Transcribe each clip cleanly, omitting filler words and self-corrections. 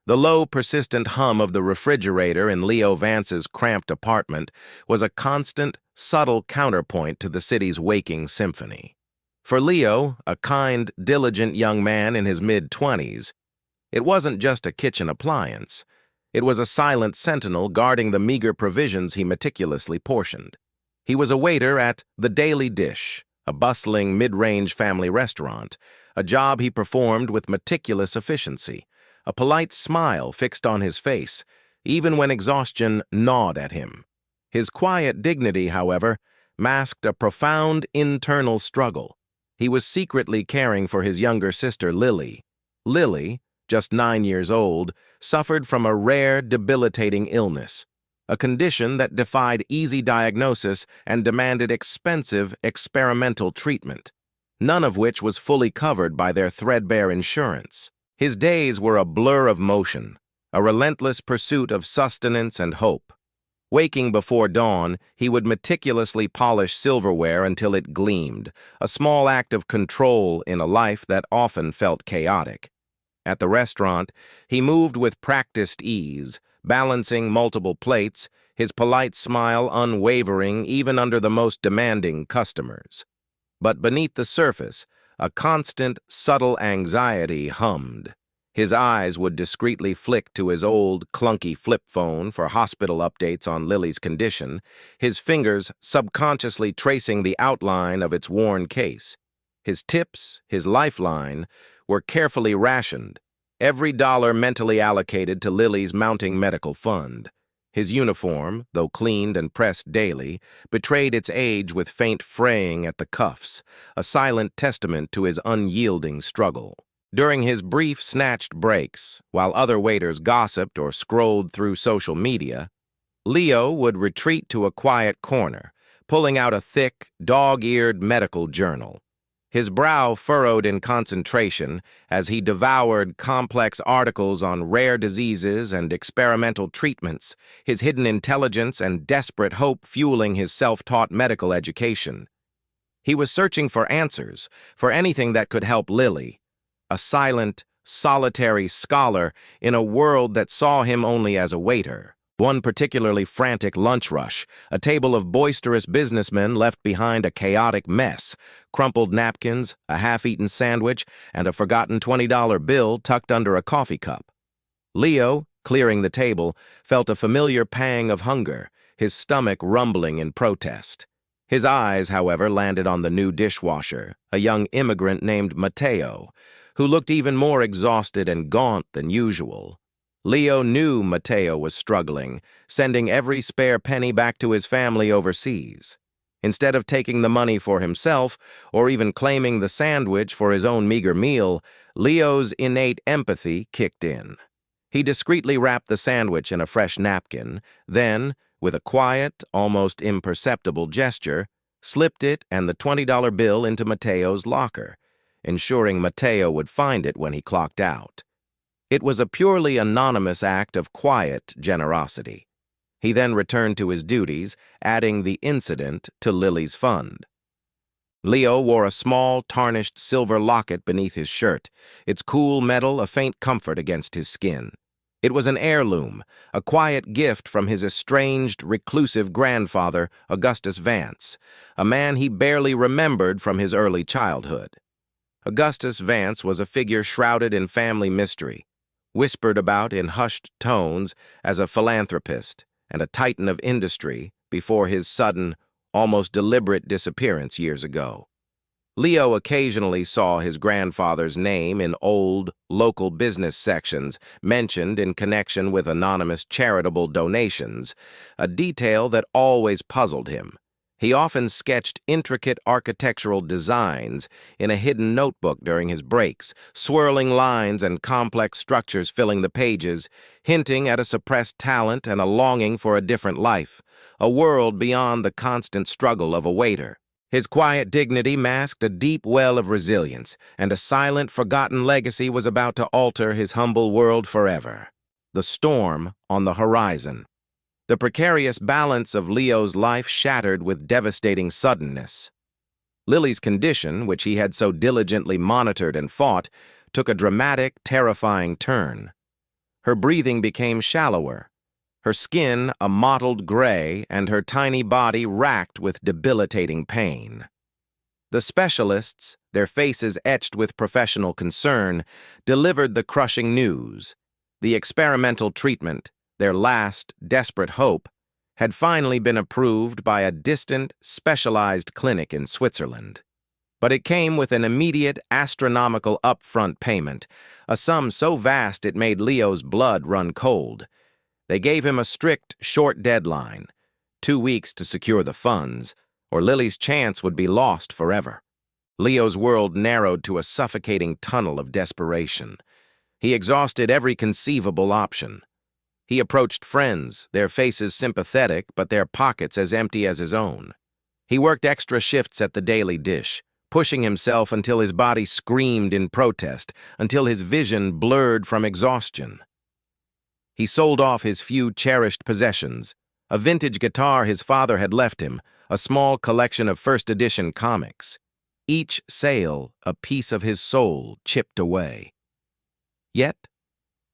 The low, persistent hum of the refrigerator in Leo Vance's cramped apartment was a constant, subtle counterpoint to the city's waking symphony. For Leo, a kind, diligent young man in his mid-20s, it wasn't just a kitchen appliance. It was a silent sentinel guarding the meager provisions he meticulously portioned. He was a waiter at The Daily Dish, a bustling mid-range family restaurant, a job he performed with meticulous efficiency, a polite smile fixed on his face, even when exhaustion gnawed at him. His quiet dignity, however, masked a profound internal struggle. He was secretly caring for his younger sister, Lily. Lily, just 9 years old, suffered from a rare, debilitating illness, a condition that defied easy diagnosis and demanded expensive, experimental treatment, none of which was fully covered by their threadbare insurance. His days were a blur of motion, a relentless pursuit of sustenance and hope. Waking before dawn, he would meticulously polish silverware until it gleamed, a small act of control in a life that often felt chaotic. At the restaurant, he moved with practiced ease, balancing multiple plates, his polite smile unwavering even under the most demanding customers. But beneath the surface, a constant, subtle anxiety hummed. His eyes would discreetly flick to his old, clunky flip phone for hospital updates on Lily's condition, his fingers subconsciously tracing the outline of its worn case. His tips, his lifeline, were carefully rationed, every dollar mentally allocated to Lily's mounting medical fund. His uniform, though cleaned and pressed daily, betrayed its age with faint fraying at the cuffs, a silent testament to his unyielding struggle. During his brief, snatched breaks, while other waiters gossiped or scrolled through social media, Leo would retreat to a quiet corner, pulling out a thick, dog-eared medical journal. His brow furrowed in concentration as he devoured complex articles on rare diseases and experimental treatments, his hidden intelligence and desperate hope fueling his self-taught medical education. He was searching for answers, for anything that could help Lily, a silent, solitary scholar in a world that saw him only as a waiter. One particularly frantic lunch rush, a table of boisterous businessmen left behind a chaotic mess, crumpled napkins, a half-eaten sandwich, and a forgotten $20 bill tucked under a coffee cup. Leo, clearing the table, felt a familiar pang of hunger, his stomach rumbling in protest. His eyes, however, landed on the new dishwasher, a young immigrant named Mateo, who looked even more exhausted and gaunt than usual. Leo knew Mateo was struggling, sending every spare penny back to his family overseas. Instead of taking the money for himself, or even claiming the sandwich for his own meager meal, Leo's innate empathy kicked in. He discreetly wrapped the sandwich in a fresh napkin, then, with a quiet, almost imperceptible gesture, slipped it and the $20 bill into Mateo's locker, ensuring Mateo would find it when he clocked out. It was a purely anonymous act of quiet generosity. He then returned to his duties, adding the incident to Lily's fund. Leo wore a small, tarnished silver locket beneath his shirt, its cool metal a faint comfort against his skin. It was an heirloom, a quiet gift from his estranged, reclusive grandfather, Augustus Vance, a man he barely remembered from his early childhood. Augustus Vance was a figure shrouded in family mystery, whispered about in hushed tones as a philanthropist and a titan of industry before his sudden, almost deliberate disappearance years ago. Leo occasionally saw his grandfather's name in old, local business sections mentioned in connection with anonymous charitable donations, a detail that always puzzled him. He often sketched intricate architectural designs in a hidden notebook during his breaks, swirling lines and complex structures filling the pages, hinting at a suppressed talent and a longing for a different life, a world beyond the constant struggle of a waiter. His quiet dignity masked a deep well of resilience, and a silent, forgotten legacy was about to alter his humble world forever. The storm on the horizon. The precarious balance of Leo's life shattered with devastating suddenness. Lily's condition, which he had so diligently monitored and fought, took a dramatic, terrifying turn. Her breathing became shallower, her skin a mottled gray, and her tiny body racked with debilitating pain. The specialists, their faces etched with professional concern, delivered the crushing news. The experimental treatment, their last desperate hope, had finally been approved by a distant, specialized clinic in Switzerland. But it came with an immediate, astronomical upfront payment, a sum so vast it made Leo's blood run cold. They gave him a strict, short deadline, 2 weeks to secure the funds, or Lily's chance would be lost forever. Leo's world narrowed to a suffocating tunnel of desperation. He exhausted every conceivable option. He approached friends, their faces sympathetic, but their pockets as empty as his own. He worked extra shifts at the Daily Dish, pushing himself until his body screamed in protest, until his vision blurred from exhaustion. He sold off his few cherished possessions, a vintage guitar his father had left him, a small collection of first-edition comics. Each sale, a piece of his soul chipped away. Yet,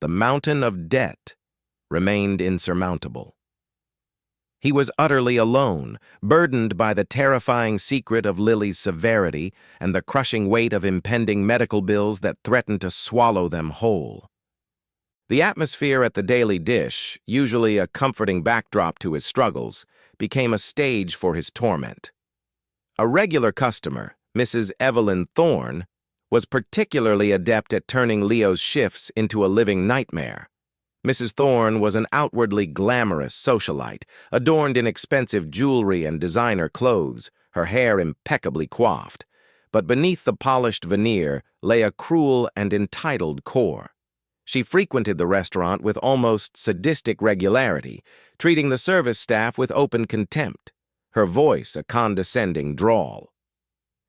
the mountain of debt remained insurmountable. He was utterly alone, burdened by the terrifying secret of Lily's severity and the crushing weight of impending medical bills that threatened to swallow them whole. The atmosphere at the Daily Dish, usually a comforting backdrop to his struggles, became a stage for his torment. A regular customer, Mrs. Evelyn Thorne, was particularly adept at turning Leo's shifts into a living nightmare. Mrs. Thorne was an outwardly glamorous socialite, adorned in expensive jewelry and designer clothes, her hair impeccably coiffed. But beneath the polished veneer lay a cruel and entitled core. She frequented the restaurant with almost sadistic regularity, treating the service staff with open contempt, her voice a condescending drawl.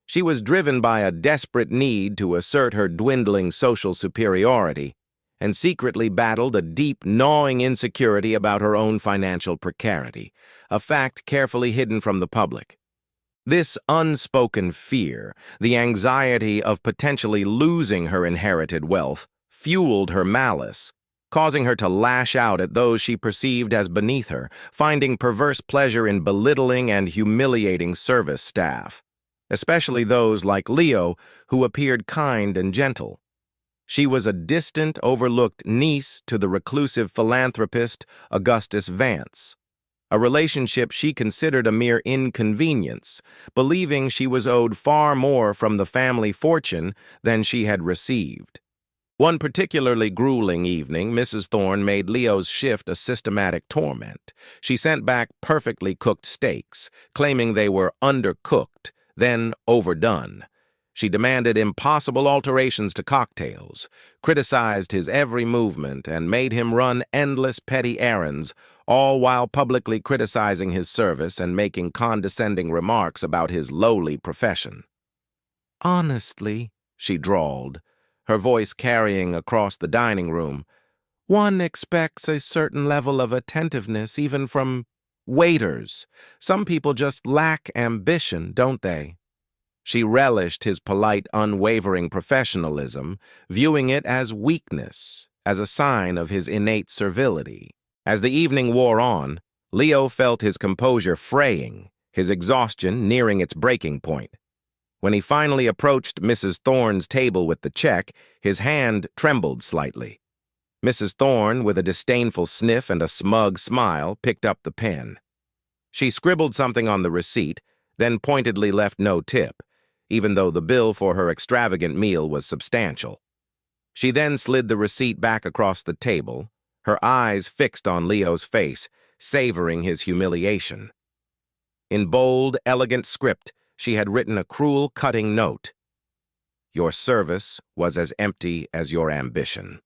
She was driven by a desperate need to assert her dwindling social superiority, and secretly battled a deep, gnawing insecurity about her own financial precarity, a fact carefully hidden from the public. This unspoken fear, the anxiety of potentially losing her inherited wealth, fueled her malice, causing her to lash out at those she perceived as beneath her, finding perverse pleasure in belittling and humiliating service staff, especially those like Leo, who appeared kind and gentle. She was a distant, overlooked niece to the reclusive philanthropist Augustus Vance, a relationship she considered a mere inconvenience, believing she was owed far more from the family fortune than she had received. One particularly grueling evening, Mrs. Thorne made Leo's shift a systematic torment. She sent back perfectly cooked steaks, claiming they were undercooked, then overdone. She demanded impossible alterations to cocktails, criticized his every movement, and made him run endless petty errands, all while publicly criticizing his service and making condescending remarks about his lowly profession. "Honestly," she drawled, her voice carrying across the dining room, "one expects a certain level of attentiveness even from waiters. Some people just lack ambition, don't they?" She relished his polite, unwavering professionalism, viewing it as weakness, as a sign of his innate servility. As the evening wore on, Leo felt his composure fraying, his exhaustion nearing its breaking point. When he finally approached Mrs. Thorne's table with the check, his hand trembled slightly. Mrs. Thorne, with a disdainful sniff and a smug smile, picked up the pen. She scribbled something on the receipt, then pointedly left no tip, even though the bill for her extravagant meal was substantial. She then slid the receipt back across the table, her eyes fixed on Leo's face, savoring his humiliation. In bold, elegant script, she had written a cruel, cutting note. "Your service was as empty as your ambition."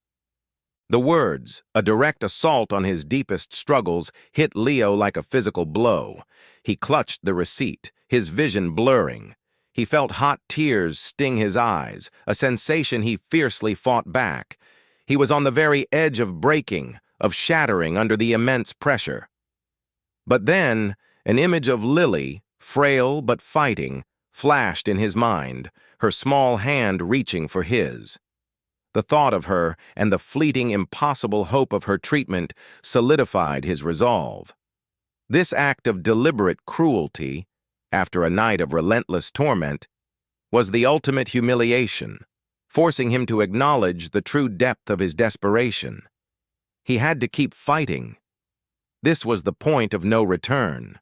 The words, a direct assault on his deepest struggles, hit Leo like a physical blow. He clutched the receipt, his vision blurring. He felt hot tears sting his eyes, a sensation he fiercely fought back. He was on the very edge of breaking, of shattering under the immense pressure. But then, an image of Lily, frail but fighting, flashed in his mind, her small hand reaching for his. The thought of her and the fleeting, impossible hope of her treatment solidified his resolve. This act of deliberate cruelty, after a night of relentless torment, was the ultimate humiliation, forcing him to acknowledge the true depth of his desperation. He had to keep fighting. This was the point of no return.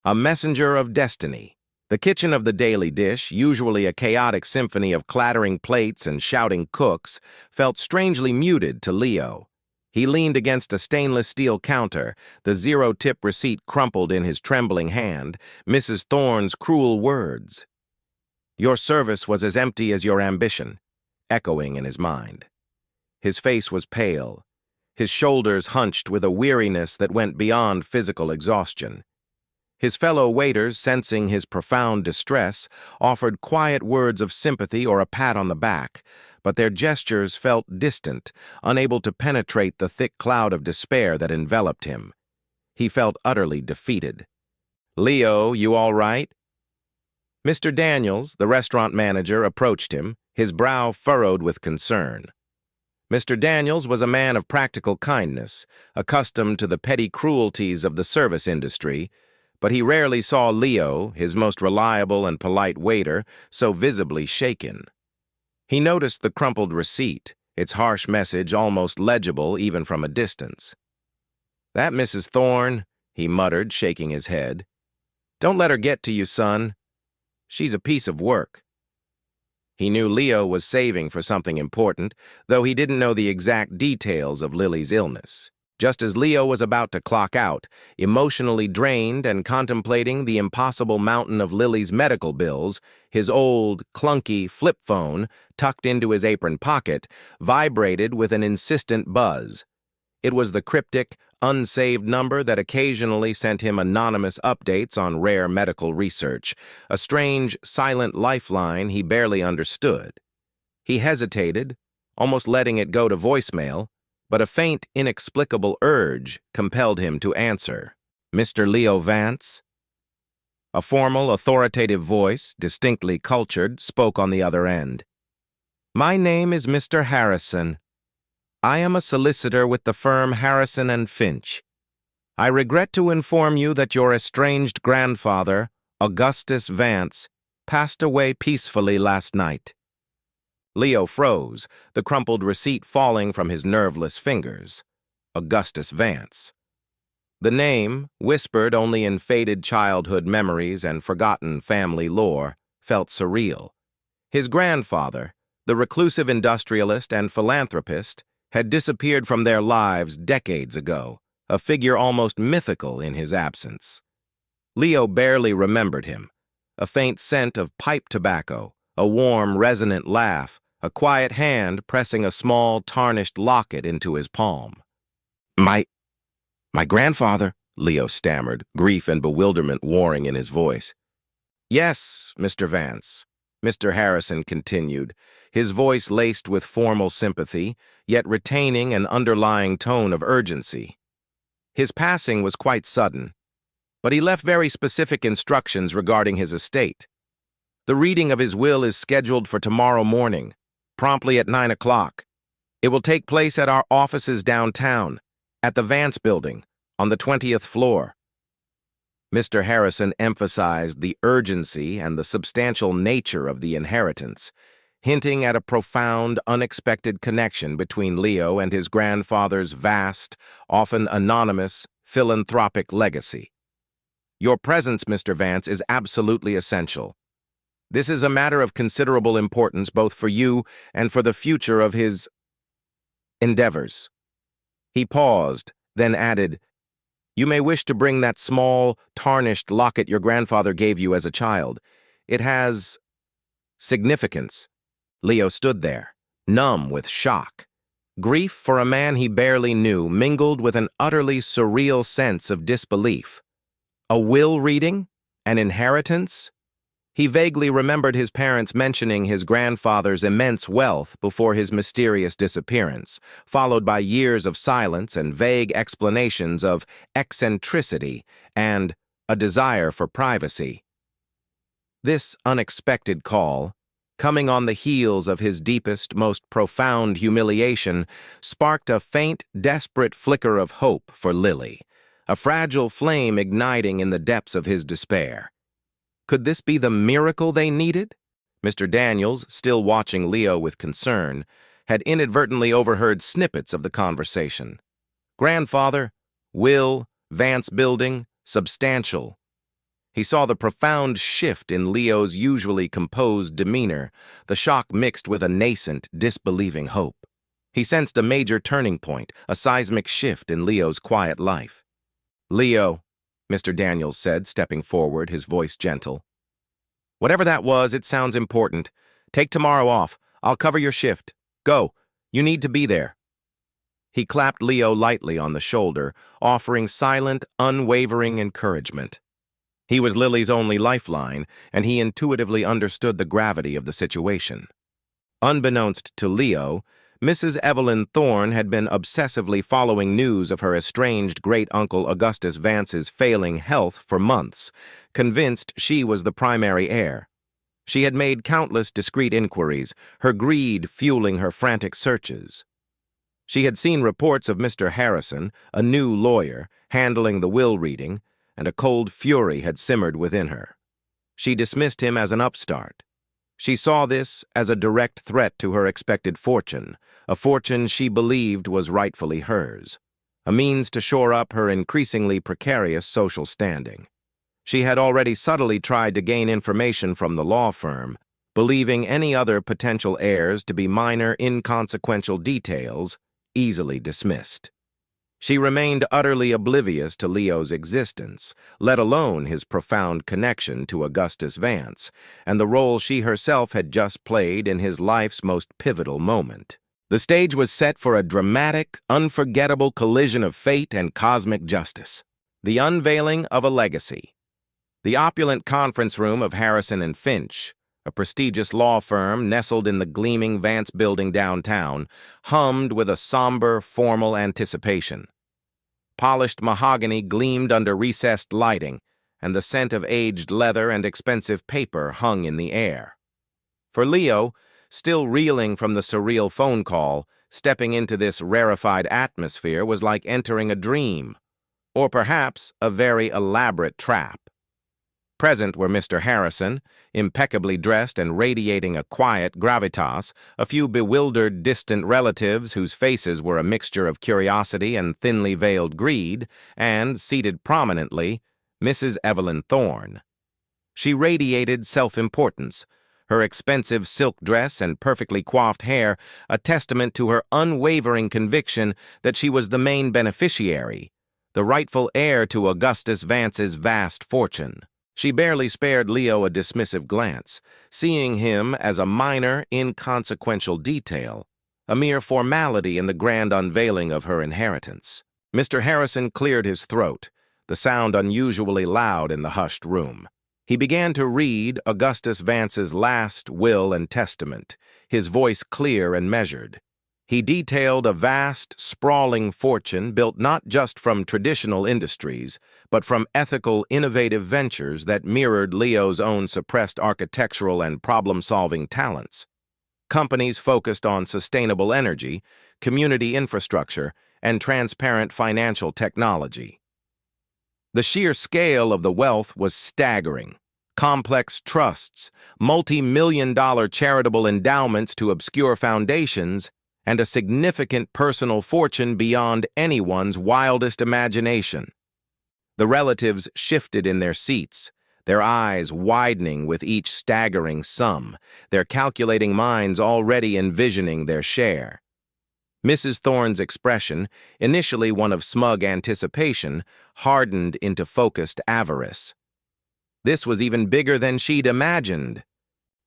A messenger of destiny. The kitchen of the Daily Dish, usually a chaotic symphony of clattering plates and shouting cooks, felt strangely muted to Leo. He leaned against a stainless steel counter, the zero-tip receipt crumpled in his trembling hand, Mrs. Thorne's cruel words. "Your service was as empty as your ambition," echoing in his mind. His face was pale, his shoulders hunched with a weariness that went beyond physical exhaustion. His fellow waiters, sensing his profound distress, offered quiet words of sympathy or a pat on the back, but their gestures felt distant, unable to penetrate the thick cloud of despair that enveloped him. He felt utterly defeated. "Leo, you all right?" Mr. Daniels, the restaurant manager, approached him, his brow furrowed with concern. Mr. Daniels was a man of practical kindness, accustomed to the petty cruelties of the service industry, but he rarely saw Leo, his most reliable and polite waiter, so visibly shaken. He noticed the crumpled receipt, its harsh message almost legible even from a distance. "That Mrs. Thorne," he muttered, shaking his head. "Don't let her get to you, son. She's a piece of work." He knew Leo was saving for something important, though he didn't know the exact details of Lily's illness. Just as Leo was about to clock out, emotionally drained and contemplating the impossible mountain of Lily's medical bills, his old, clunky flip phone, tucked into his apron pocket, vibrated with an insistent buzz. It was the cryptic, unsaved number that occasionally sent him anonymous updates on rare medical research, a strange, silent lifeline he barely understood. He hesitated, almost letting it go to voicemail, but a faint, inexplicable urge compelled him to answer. "Mr. Leo Vance?" A formal, authoritative voice, distinctly cultured, spoke on the other end. "My name is Mr. Harrison. I am a solicitor with the firm Harrison and Finch. I regret to inform you that your estranged grandfather, Augustus Vance, passed away peacefully last night." Leo froze, the crumpled receipt falling from his nerveless fingers. Augustus Vance. The name, whispered only in faded childhood memories and forgotten family lore, felt surreal. His grandfather, the reclusive industrialist and philanthropist, had disappeared from their lives decades ago, a figure almost mythical in his absence. Leo barely remembered him. A faint scent of pipe tobacco, a warm, resonant laugh, a quiet hand pressing a small, tarnished locket into his palm. My grandfather," Leo stammered, grief and bewilderment warring in his voice. "Yes, Mr. Vance," Mr. Harrison continued, his voice laced with formal sympathy, yet retaining an underlying tone of urgency. "His passing was quite sudden, but he left very specific instructions regarding his estate. The reading of his will is scheduled for tomorrow morning, promptly at 9 o'clock. It will take place at our offices downtown, at the Vance Building, on the 20th floor." Mr. Harrison emphasized the urgency and the substantial nature of the inheritance, hinting at a profound, unexpected connection between Leo and his grandfather's vast, often anonymous, philanthropic legacy. "Your presence, Mr. Vance, is absolutely essential. This is a matter of considerable importance both for you and for the future of his endeavors." He paused, then added, "You may wish to bring that small, tarnished locket your grandfather gave you as a child. It has significance." Leo stood there, numb with shock. Grief for a man he barely knew mingled with an utterly surreal sense of disbelief. A will reading? An inheritance? He vaguely remembered his parents mentioning his grandfather's immense wealth before his mysterious disappearance, followed by years of silence and vague explanations of eccentricity and a desire for privacy. This unexpected call, coming on the heels of his deepest, most profound humiliation, sparked a faint, desperate flicker of hope for Lily, a fragile flame igniting in the depths of his despair. Could this be the miracle they needed? Mr. Daniels, still watching Leo with concern, had inadvertently overheard snippets of the conversation. Grandfather, will, Vance building, substantial. He saw the profound shift in Leo's usually composed demeanor, the shock mixed with a nascent, disbelieving hope. He sensed a major turning point, a seismic shift in Leo's quiet life. "Leo," Mr. Daniels said, stepping forward, his voice gentle. "Whatever that was, it sounds important. Take tomorrow off. I'll cover your shift. Go. You need to be there." He clapped Leo lightly on the shoulder, offering silent, unwavering encouragement. He was Lily's only lifeline, and he intuitively understood the gravity of the situation. Unbeknownst to Leo, Mrs. Evelyn Thorne had been obsessively following news of her estranged great-uncle Augustus Vance's failing health for months, convinced she was the primary heir. She had made countless discreet inquiries, her greed fueling her frantic searches. She had seen reports of Mr. Harrison, a new lawyer, handling the will reading, and a cold fury had simmered within her. She dismissed him as an upstart. She saw this as a direct threat to her expected fortune, a fortune she believed was rightfully hers, a means to shore up her increasingly precarious social standing. She had already subtly tried to gain information from the law firm, believing any other potential heirs to be minor, inconsequential details, easily dismissed. She remained utterly oblivious to Leo's existence, let alone his profound connection to Augustus Vance, and the role she herself had just played in his life's most pivotal moment. The stage was set for a dramatic, unforgettable collision of fate and cosmic justice. The unveiling of a legacy. The opulent conference room of Harrison and Finch, a prestigious law firm nestled in the gleaming Vance building downtown, hummed with a somber, formal anticipation. Polished mahogany gleamed under recessed lighting, and the scent of aged leather and expensive paper hung in the air. For Leo, still reeling from the surreal phone call, stepping into this rarefied atmosphere was like entering a dream, or perhaps a very elaborate trap. Present were Mr. Harrison, impeccably dressed and radiating a quiet gravitas, a few bewildered distant relatives whose faces were a mixture of curiosity and thinly veiled greed, and, seated prominently, Mrs. Evelyn Thorne. She radiated self-importance, her expensive silk dress and perfectly coiffed hair a testament to her unwavering conviction that she was the main beneficiary, the rightful heir to Augustus Vance's vast fortune. She barely spared Leo a dismissive glance, seeing him as a minor, inconsequential detail, a mere formality in the grand unveiling of her inheritance. Mr. Harrison cleared his throat, the sound unusually loud in the hushed room. He began to read Augustus Vance's last will and testament, his voice clear and measured. He detailed a vast, sprawling fortune built not just from traditional industries, but from ethical, innovative ventures that mirrored Leo's own suppressed architectural and problem-solving talents. Companies focused on sustainable energy, community infrastructure, and transparent financial technology. The sheer scale of the wealth was staggering. Complex trusts, multi-million-dollar charitable endowments to obscure foundations, and a significant personal fortune beyond anyone's wildest imagination. The relatives shifted in their seats, their eyes widening with each staggering sum, their calculating minds already envisioning their share. Mrs. Thorne's expression, initially one of smug anticipation, hardened into focused avarice. This was even bigger than she'd imagined.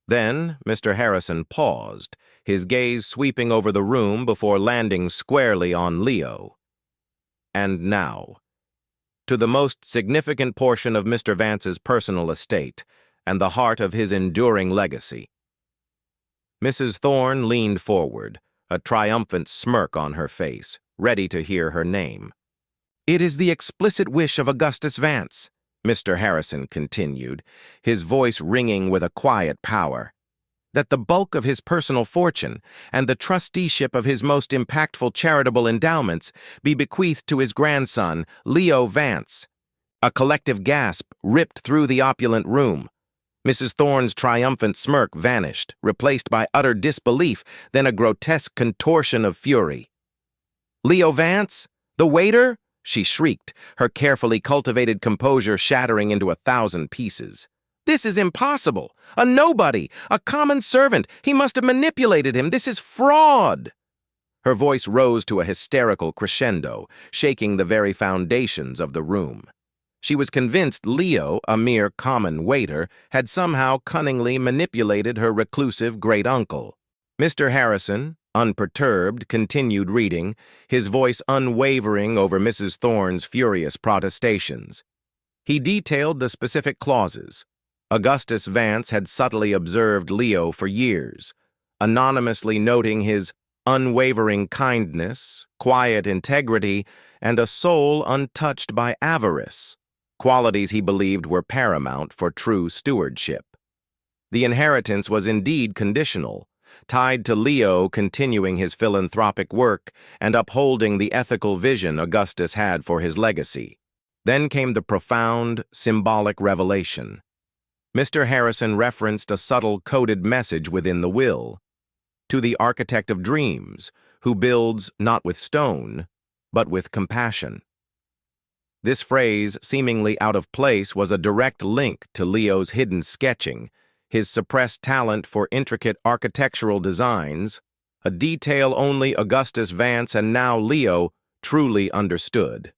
Then Mr. Harrison paused, his gaze sweeping over the room before landing squarely on Leo. And now, to the most significant portion of Mr. Vance's personal estate and the heart of his enduring legacy. Mrs. Thorne leaned forward, a triumphant smirk on her face, ready to hear her name. "It is the explicit wish of Augustus Vance," Mr. Harrison continued, his voice ringing with a quiet power. that the bulk of his personal fortune and the trusteeship of his most impactful charitable endowments be bequeathed to his grandson, Leo Vance. A collective gasp ripped through the opulent room. Mrs. Thorne's triumphant smirk vanished, replaced by utter disbelief, then a grotesque contortion of fury. "Leo Vance? The waiter?" she shrieked, her carefully cultivated composure shattering into 1,000 pieces. "This is impossible! A nobody! A common servant! He must have manipulated him! This is fraud!" Her voice rose to a hysterical crescendo, shaking the very foundations of the room. She was convinced Leo, a mere common waiter, had somehow cunningly manipulated her reclusive great-uncle. Mr. Harrison, unperturbed, continued reading, his voice unwavering over Mrs. Thorne's furious protestations. He detailed the specific clauses. Augustus Vance had subtly observed Leo for years, anonymously noting his unwavering kindness, quiet integrity, and a soul untouched by avarice, qualities he believed were paramount for true stewardship. The inheritance was indeed conditional, tied to Leo continuing his philanthropic work and upholding the ethical vision Augustus had for his legacy. Then came the profound, symbolic revelation. Mr. Harrison referenced a subtle coded message within the will. To the architect of dreams, who builds not with stone, but with compassion. This phrase, seemingly out of place, was a direct link to Leo's hidden sketching, his suppressed talent for intricate architectural designs, a detail only Augustus Vance and now Leo truly understood.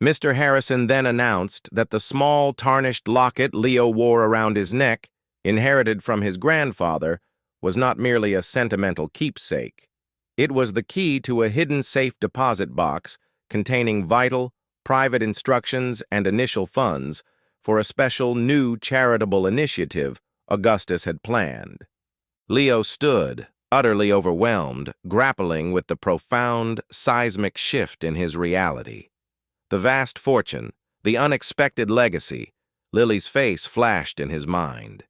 Mr. Harrison then announced that the small tarnished locket Leo wore around his neck, inherited from his grandfather, was not merely a sentimental keepsake. It was the key to a hidden safe deposit box containing vital, private instructions and initial funds for a special new charitable initiative Augustus had planned. Leo stood, utterly overwhelmed, grappling with the profound, seismic shift in his reality. The vast fortune, the unexpected legacy, Lily's face flashed in his mind.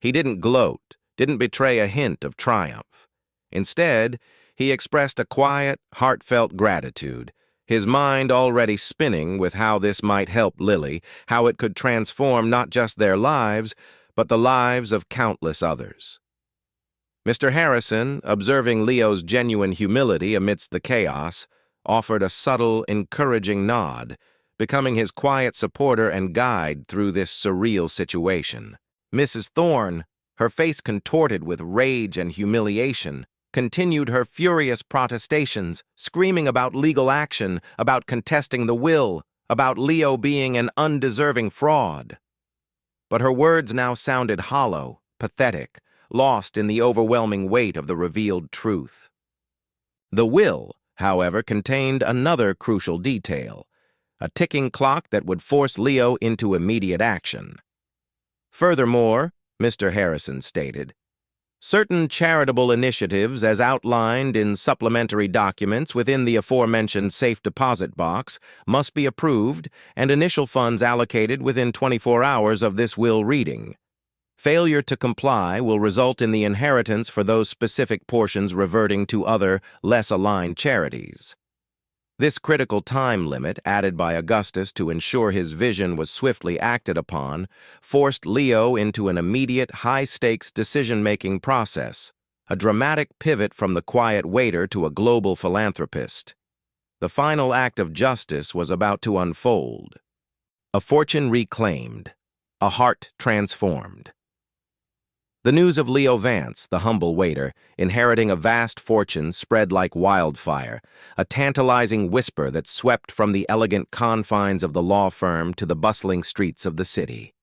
He didn't gloat, didn't betray a hint of triumph. Instead, he expressed a quiet, heartfelt gratitude, his mind already spinning with how this might help Lily, how it could transform not just their lives, but the lives of countless others. Mr. Harrison, observing Leo's genuine humility amidst the chaos, offered a subtle, encouraging nod, becoming his quiet supporter and guide through this surreal situation. Mrs. Thorne, her face contorted with rage and humiliation, continued her furious protestations, screaming about legal action, about contesting the will, about Leo being an undeserving fraud. But her words now sounded hollow, pathetic, lost in the overwhelming weight of the revealed truth. The will, however, contained another crucial detail, a ticking clock that would force Leo into immediate action. Furthermore, Mr. Harrison stated, certain charitable initiatives as outlined in supplementary documents within the aforementioned safe deposit box must be approved and initial funds allocated within 24 hours of this will reading. Failure to comply will result in the inheritance for those specific portions reverting to other, less aligned charities. This critical time limit, added by Augustus to ensure his vision was swiftly acted upon, forced Leo into an immediate, high-stakes decision-making process, a dramatic pivot from the quiet waiter to a global philanthropist. The final act of justice was about to unfold. A fortune reclaimed, a heart transformed. The news of Leo Vance, the humble waiter, inheriting a vast fortune spread like wildfire, a tantalizing whisper that swept from the elegant confines of the law firm to the bustling streets of the city.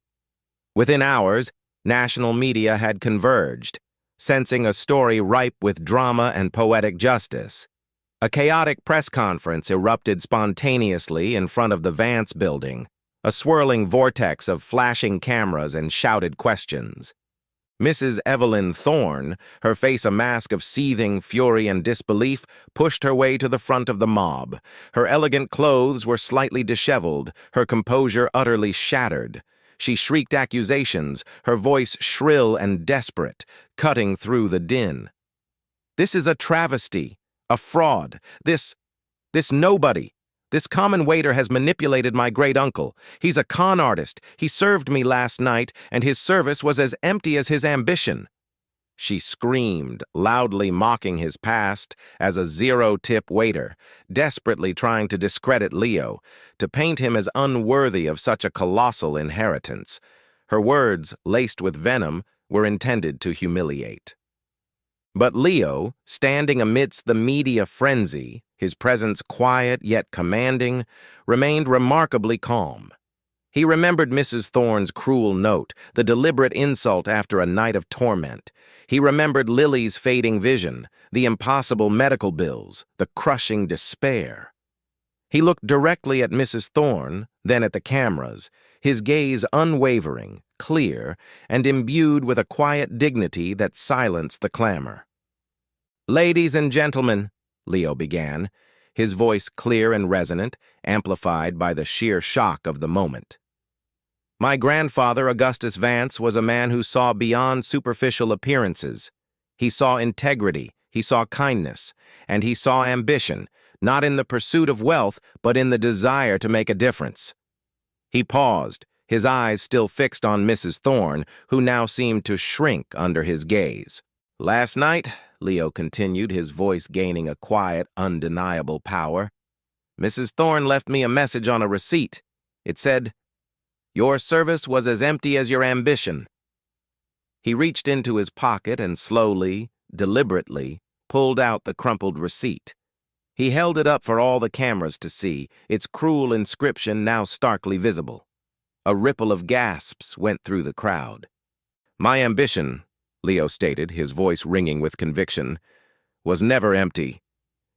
Within hours, national media had converged, sensing a story ripe with drama and poetic justice. A chaotic press conference erupted spontaneously in front of the Vance building, a swirling vortex of flashing cameras and shouted questions. Mrs. Evelyn Thorne, her face a mask of seething fury and disbelief, pushed her way to the front of the mob. Her elegant clothes were slightly disheveled, her composure utterly shattered. She shrieked accusations, her voice shrill and desperate, cutting through the din. "This is a travesty, a fraud. This nobody. This common waiter has manipulated my great-uncle. He's a con artist. He served me last night, and his service was as empty as his ambition." She screamed, loudly mocking his past as a zero-tip waiter, desperately trying to discredit Leo, to paint him as unworthy of such a colossal inheritance. Her words, laced with venom, were intended to humiliate. But Leo, standing amidst the media frenzy, his presence quiet yet commanding, remained remarkably calm. He remembered Mrs. Thorne's cruel note, the deliberate insult after a night of torment. He remembered Lily's fading vision, the impossible medical bills, the crushing despair. He looked directly at Mrs. Thorne, then at the cameras, his gaze unwavering, clear, and imbued with a quiet dignity that silenced the clamor. "Ladies and gentlemen," Leo began, his voice clear and resonant, amplified by the sheer shock of the moment. "My grandfather, Augustus Vance, was a man who saw beyond superficial appearances. He saw integrity, he saw kindness, and he saw ambition, not in the pursuit of wealth, but in the desire to make a difference." He paused, his eyes still fixed on Mrs. Thorne, who now seemed to shrink under his gaze. "Last night," Leo continued, his voice gaining a quiet, undeniable power, "Mrs. Thorne left me a message on a receipt. It said, 'Your service was as empty as your ambition.'" He reached into his pocket and slowly, deliberately, pulled out the crumpled receipt. He held it up for all the cameras to see, its cruel inscription now starkly visible. A ripple of gasps went through the crowd. "My ambition," Leo stated, his voice ringing with conviction, "was never empty.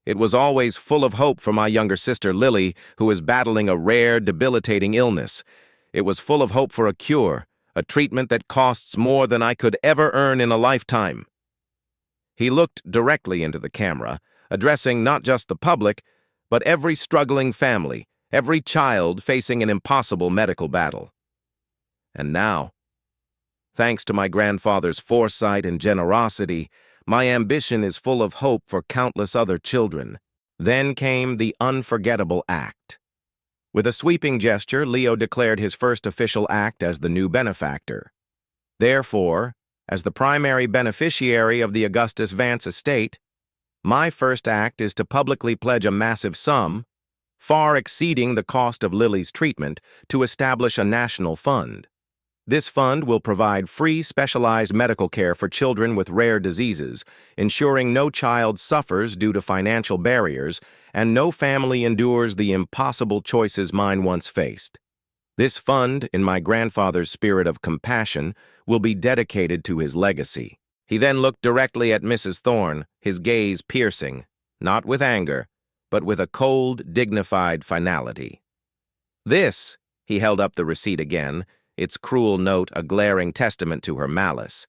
It was always full of hope for my younger sister Lily, who is battling a rare, debilitating illness. It was full of hope for a cure, a treatment that costs more than I could ever earn in a lifetime." He looked directly into the camera, addressing not just the public, but every struggling family, every child facing an impossible medical battle. "And now, thanks to my grandfather's foresight and generosity, my ambition is full of hope for countless other children." Then came the unforgettable act. With a sweeping gesture, Leo declared his first official act as the new benefactor. "Therefore, as the primary beneficiary of the Augustus Vance estate, my first act is to publicly pledge a massive sum, far exceeding the cost of Lily's treatment, to establish a national fund. This fund will provide free specialized medical care for children with rare diseases, ensuring no child suffers due to financial barriers and no family endures the impossible choices mine once faced. This fund, in my grandfather's spirit of compassion, will be dedicated to his legacy." He then looked directly at Mrs. Thorne, his gaze piercing, not with anger, but with a cold, dignified finality. "This," he held up the receipt again, its cruel note a glaring testament to her malice,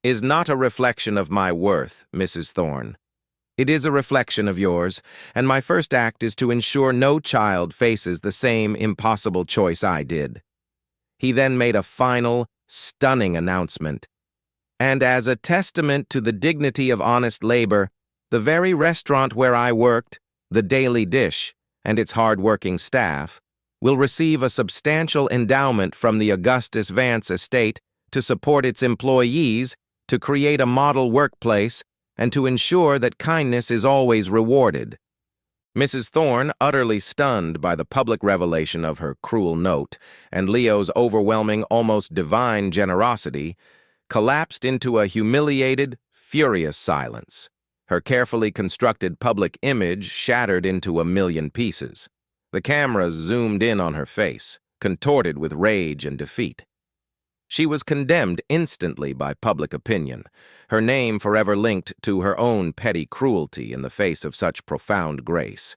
"is not a reflection of my worth, Mrs. Thorne. It is a reflection of yours, and my first act is to ensure no child faces the same impossible choice I did." He then made a final, stunning announcement. "And as a testament to the dignity of honest labor, the very restaurant where I worked, the Daily Dish, and its hard-working staff, will receive a substantial endowment from the Augustus Vance estate to support its employees, to create a model workplace, and to ensure that kindness is always rewarded." Mrs. Thorne, utterly stunned by the public revelation of her cruel note and Leo's overwhelming, almost divine generosity, collapsed into a humiliated, furious silence. Her carefully constructed public image shattered into a million pieces. The cameras zoomed in on her face, contorted with rage and defeat. She was condemned instantly by public opinion, her name forever linked to her own petty cruelty in the face of such profound grace.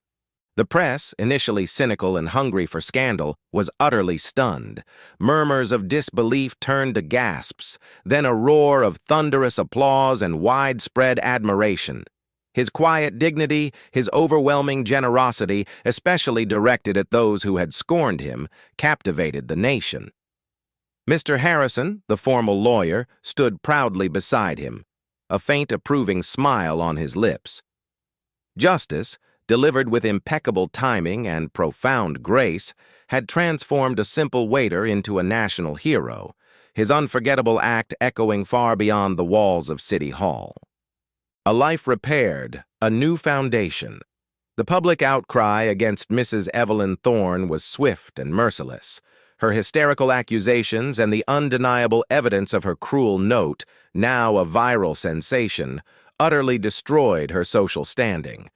The press, initially cynical and hungry for scandal, was utterly stunned. Murmurs of disbelief turned to gasps, then a roar of thunderous applause and widespread admiration. His quiet dignity, his overwhelming generosity, especially directed at those who had scorned him, captivated the nation. Mr. Harrison, the formal lawyer, stood proudly beside him, a faint approving smile on his lips. Justice, delivered with impeccable timing and profound grace, had transformed a simple waiter into a national hero, his unforgettable act echoing far beyond the walls of City Hall. A life repaired, a new foundation. The public outcry against Mrs. Evelyn Thorne was swift and merciless. Her hysterical accusations and the undeniable evidence of her cruel note, now a viral sensation, utterly destroyed her social standing.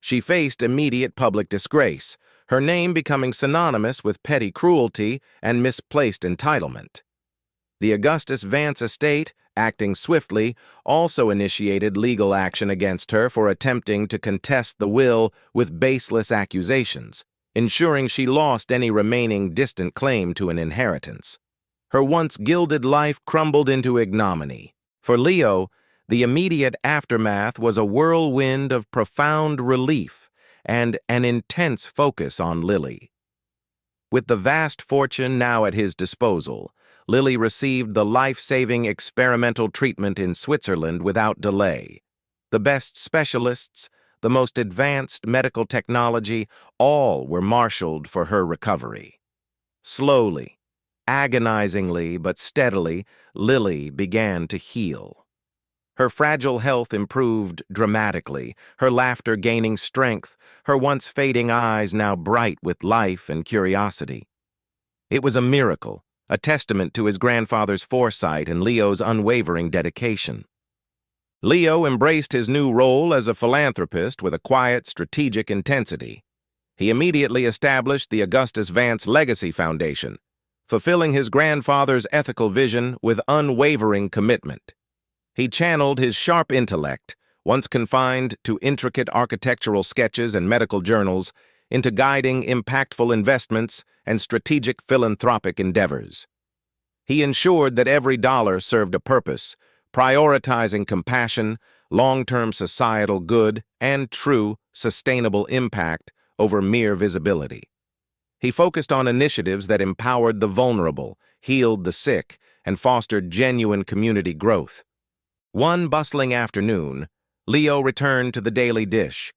She faced immediate public disgrace, her name becoming synonymous with petty cruelty and misplaced entitlement. The Augustus Vance estate, acting swiftly, also initiated legal action against her for attempting to contest the will with baseless accusations, ensuring she lost any remaining distant claim to an inheritance. Her once gilded life crumbled into ignominy. For Leo, the immediate aftermath was a whirlwind of profound relief and an intense focus on Lily. With the vast fortune now at his disposal, Lily received the life-saving experimental treatment in Switzerland without delay. The best specialists, the most advanced medical technology, all were marshaled for her recovery. Slowly, agonizingly but steadily, Lily began to heal. Her fragile health improved dramatically, her laughter gaining strength, her once fading eyes now bright with life and curiosity. It was a miracle, a testament to his grandfather's foresight and Leo's unwavering dedication. Leo embraced his new role as a philanthropist with a quiet, strategic intensity. He immediately established the Augustus Vance Legacy Foundation, fulfilling his grandfather's ethical vision with unwavering commitment. He channeled his sharp intellect, once confined to intricate architectural sketches and medical journals, into guiding impactful investments and strategic philanthropic endeavors. He ensured that every dollar served a purpose, prioritizing compassion, long-term societal good, and true, sustainable impact over mere visibility. He focused on initiatives that empowered the vulnerable, healed the sick, and fostered genuine community growth. One bustling afternoon, Leo returned to the daily dish.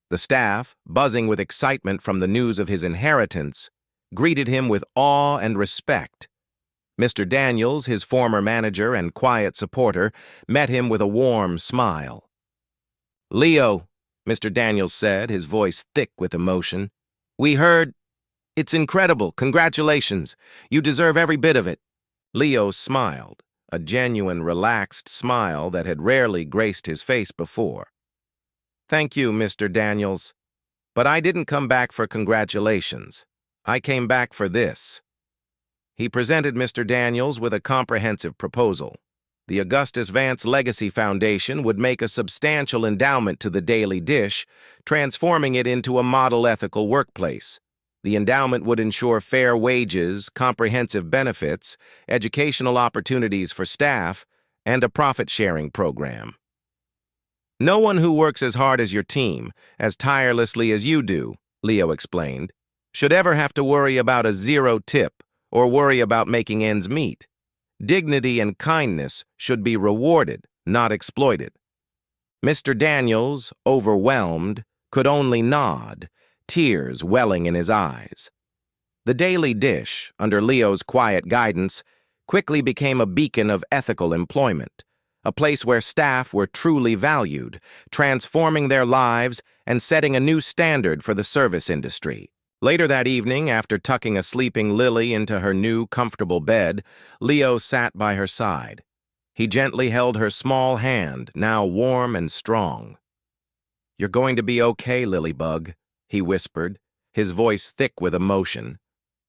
The staff, buzzing with excitement from the news of his inheritance, greeted him with awe and respect. Mr. Daniels, his former manager and quiet supporter, met him with a warm smile. "Leo," Mr. Daniels said, his voice thick with emotion, "we heard. It's incredible. Congratulations. You deserve every bit of it." Leo smiled, a genuine, relaxed smile that had rarely graced his face before. "Thank you, Mr. Daniels. But I didn't come back for congratulations. I came back for this." He presented Mr. Daniels with a comprehensive proposal. The Augustus Vance Legacy Foundation would make a substantial endowment to the Daily Dish, transforming it into a model ethical workplace. The endowment would ensure fair wages, comprehensive benefits, educational opportunities for staff, and a profit-sharing program. "No one who works as hard as your team, as tirelessly as you do," Leo explained, "should ever have to worry about a zero tip or worry about making ends meet. Dignity and kindness should be rewarded, not exploited." Mr. Daniels, overwhelmed, could only nod, tears welling in his eyes. The Daily Dish, under Leo's quiet guidance, quickly became a beacon of ethical employment, a place where staff were truly valued, transforming their lives and setting a new standard for the service industry. Later that evening, after tucking a sleeping Lily into her new, comfortable bed, Leo sat by her side. He gently held her small hand, now warm and strong. "You're going to be okay, Lilybug," he whispered, his voice thick with emotion.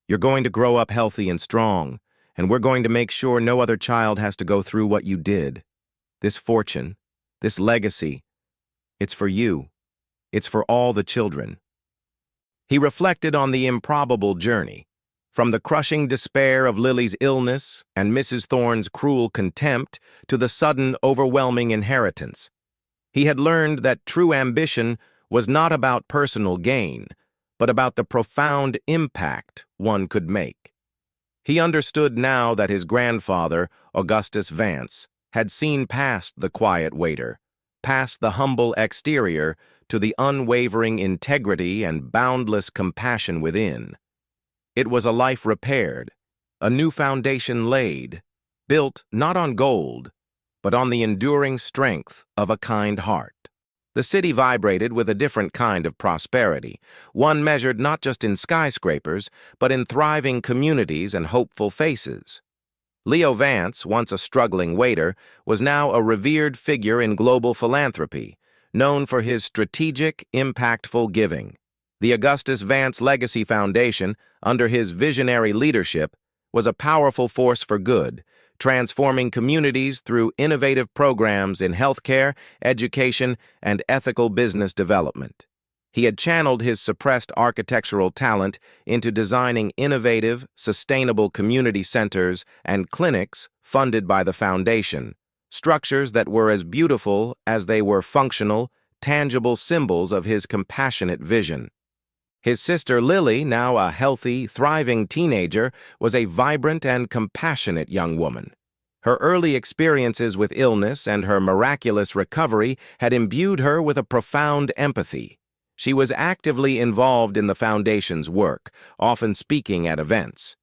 "You're going to grow up healthy and strong, and we're going to make sure no other child has to go through what you did. This fortune, this legacy, it's for you. It's for all the children." He reflected on the improbable journey, from the crushing despair of Lily's illness and Mrs. Thorne's cruel contempt to the sudden, overwhelming inheritance. He had learned that true ambition was not about personal gain, but about the profound impact one could make. He understood now that his grandfather, Augustus Vance, had seen past the quiet waiter, past the humble exterior, to the unwavering integrity and boundless compassion within. It was a life repaired, a new foundation laid, built not on gold, but on the enduring strength of a kind heart. The city vibrated with a different kind of prosperity, one measured not just in skyscrapers, but in thriving communities and hopeful faces. Leo Vance, once a struggling waiter, was now a revered figure in global philanthropy, known for his strategic, impactful giving. The Augustus Vance Legacy Foundation, under his visionary leadership, was a powerful force for good, transforming communities through innovative programs in healthcare, education, and ethical business development. He had channeled his suppressed architectural talent into designing innovative, sustainable community centers and clinics funded by the foundation, structures that were as beautiful as they were functional, tangible symbols of his compassionate vision. His sister Lily, now a healthy, thriving teenager, was a vibrant and compassionate young woman. Her early experiences with illness and her miraculous recovery had imbued her with a profound empathy. She was actively involved in the Foundation's work, often speaking at events.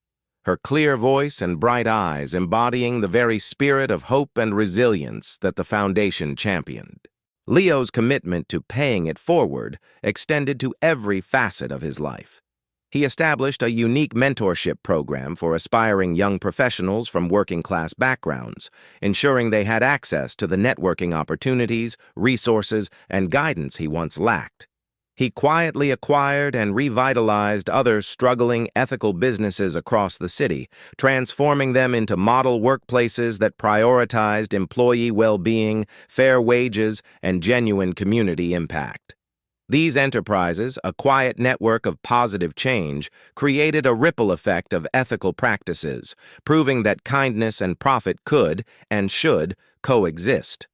Her clear voice and bright eyes embodying the very spirit of hope and resilience that the Foundation championed. Leo's commitment to paying it forward extended to every facet of his life. He established a unique mentorship program for aspiring young professionals from working-class backgrounds, ensuring they had access to the networking opportunities, resources, and guidance he once lacked. He quietly acquired and revitalized other struggling ethical businesses across the city, transforming them into model workplaces that prioritized employee well-being, fair wages, and genuine community impact. These enterprises, a quiet network of positive change, created a ripple effect of ethical practices, proving that kindness and profit could, and should, coexist.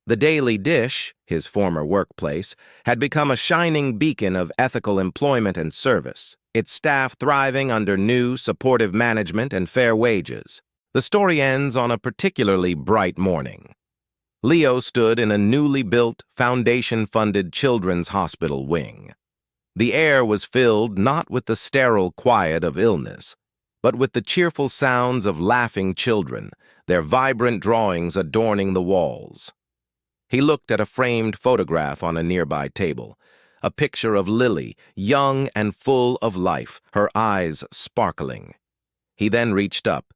The Daily Dish, his former workplace, had become a shining beacon of ethical employment and service, its staff thriving under new, supportive management and fair wages. The story ends on a particularly bright morning. Leo stood in a newly built, foundation-funded children's hospital wing. The air was filled not with the sterile quiet of illness, but with the cheerful sounds of laughing children, their vibrant drawings adorning the walls. He looked at a framed photograph on a nearby table, a picture of Lily, young and full of life, her eyes sparkling. He then reached up,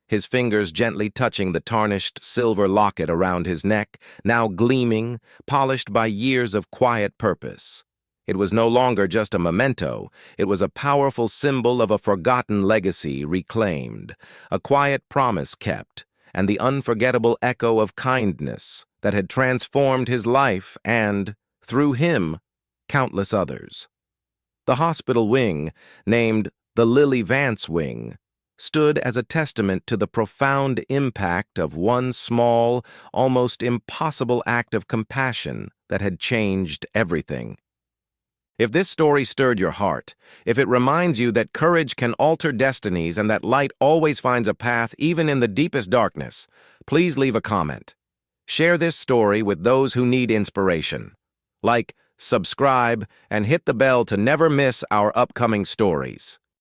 his fingers gently touching the tarnished silver locket around his neck, now gleaming, polished by years of quiet purpose. It was no longer just a memento, it was a powerful symbol of a forgotten legacy reclaimed, a quiet promise kept, and the unforgettable echo of kindness that had transformed his life and, through him, countless others. The hospital wing, named the Lily Vance Wing, stood as a testament to the profound impact of one small, almost impossible act of compassion that had changed everything. If this story stirred your heart, if it reminds you that courage can alter destinies and that light always finds a path even in the deepest darkness, please leave a comment. Share this story with those who need inspiration. Like, subscribe, and hit the bell to never miss our upcoming stories.